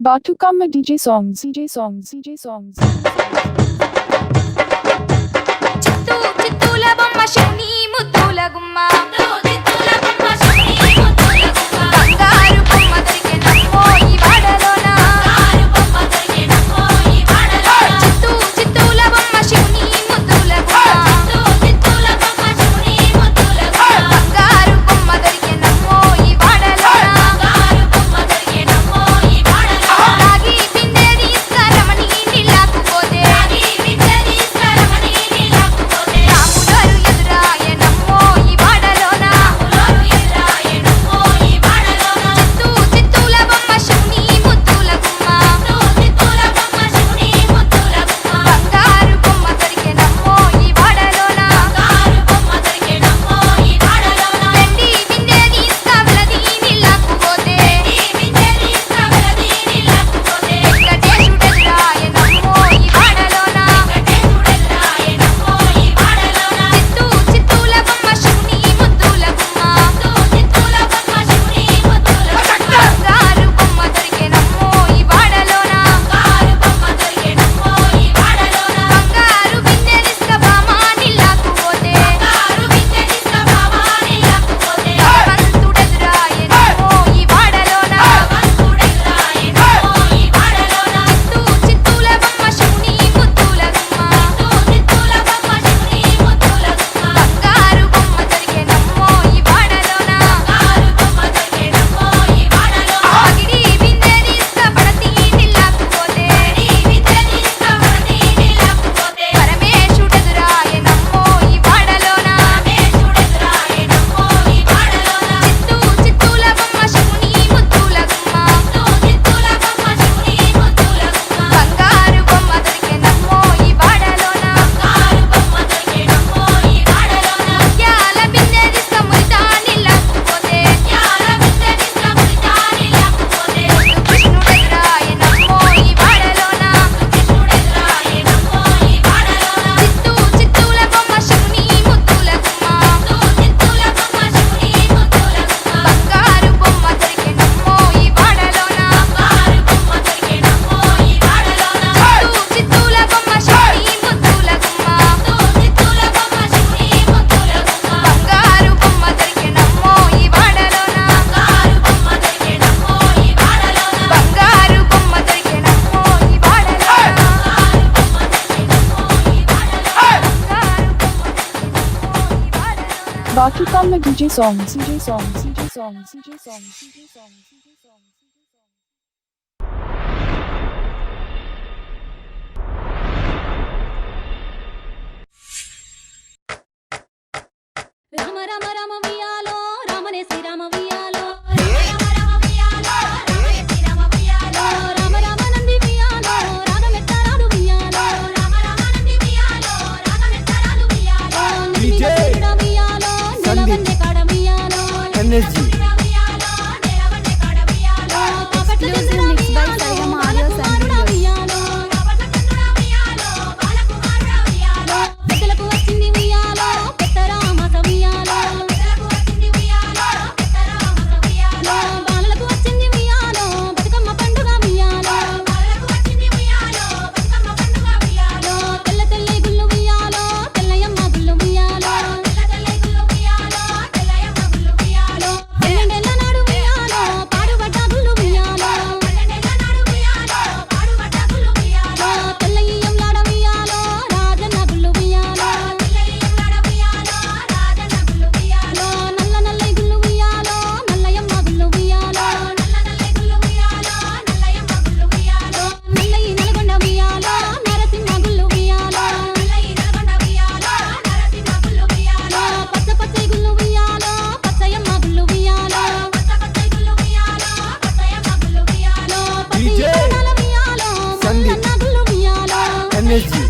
Batukama DJ songs, DJ songs, DJ songs. చిత్తూ చిత్తూల బొమ్మ శని ముద్దుల గుమ్మ బంగారు బొమ్మ దొరికెనమ్మో ఈ వాడలోన చిత్తూ చిత్తూల బొమ్మ శని ముద్దుల గుమ్మ బంగారు బొమ్మ దొరికెనమ్మో ఈ వాడలోన రాగి బిందె తీసుకురమని నీళ్ళకు పోతే రాములోరు ఎదురాయనమ్మో ఈ వాడలోన చిత్తూ చిత్తూల బొమ్మ శని ముద్దుల గుమ్మ బంగారు బొమ్మ దొరికెనమ్మో ఈ వాడలోన వెండి బిందె తీసుకువెళ్ళది నీళ్ళకు పోతే వెంకటేశుడెదురాయనమ్మో ఈ వాడలోన చిత్తూ చిత్తూల బొమ్మ శని ముద్దుల గుమ్మ బంగారు బొమ్మ దొరికెనమ్మో ఈ వాడలోన బంగారు బిందె తీసుకురామా నీళ్ళకు పోతే భగవంతుడెదురాయనమ్మో ఈ వాడలోన చిత్తూ చిత్తూల బొమ్మ శని ముద్దుల గుమ్మ బంగారు బొమ్మ దొరికెనమ్మో ఈ వాడలోన పగిడి బిందె తీసుకుపడతి నీళ్ళకు పోతే పరమేశుడెదురాయనమ్మో ఈ వాడలోన చిత్తూ చిత్తూల బొమ్మ శని ముద్దుల గుమ్మ బంగారు బొమ్మ దొరికెనమ్మో ఈ వాడలోన ముత్యాల బిందె తీసుకుమురితా నీళ్ళకు పోతే కృష్ణుడెదురాయనమ్మో ఈ వాడలోన చిత్తూ చిత్తూల బొమ్మ శని ముద్దుల గుమ్మ బంగారు బొమ్మ దొరికెనమ్మో ఈ వాడలోన చిత్తూ చిత్తూల బొమ్మ శని ముద్దుల గుమ్మ బంగారు బొమ్మ దొరికెనమ్మో ఈ వాడలోన బంగారు బొమ్మ దొరికెనమ్మో ఈ వాడలోన Batukama DJ songs, DJ songs, DJ songs, DJ songs, DJ songs, DJ songs. Rama Rama Rama వియాలో రామనే శ్రీరామ వియాలో రామ రామ నంది వియాలో రాగమెత్తరాలు వియాలో DJ వియాలో నెలవన్నె కాడ వియాలో energy Exclusive mix by Saigam Audio and Videos. పెద్దలకు వచ్చింది వియాలో పెద్దరామస వియాలో బాలలకు వచ్చింది వియాలో బతుకమ్మ పండుగ వియాలో తెల్ల తెల్ల గుళ్ళు వియాలో తెల్లయమ్మ గుళ్ళు వియాలో పన్నెండేళ్ల నాడు వియాలో పాడుబడ్డ గుళ్ళు వియాలో తెల్లయ్యంలాడ వియాలో రాజన్న గుళ్ళు వియాలో నల్ల నల్లై గుళ్ళు వియాలో నల్లయమ్మ గుళ్ళు వియాలో నల్లయి నల్గొండ వియాలో నరసింహ గుళ్ళు వియాలో పచ్చ పచ్చై గుళ్ళు వియాలో పచ్చయమ్మ గుళ్ళు వియాలో పచ్చయి DJ కోణాల వియాలో సందీప్ మల్లన్న గుళ్ళు వియాలో ఎనర్జీ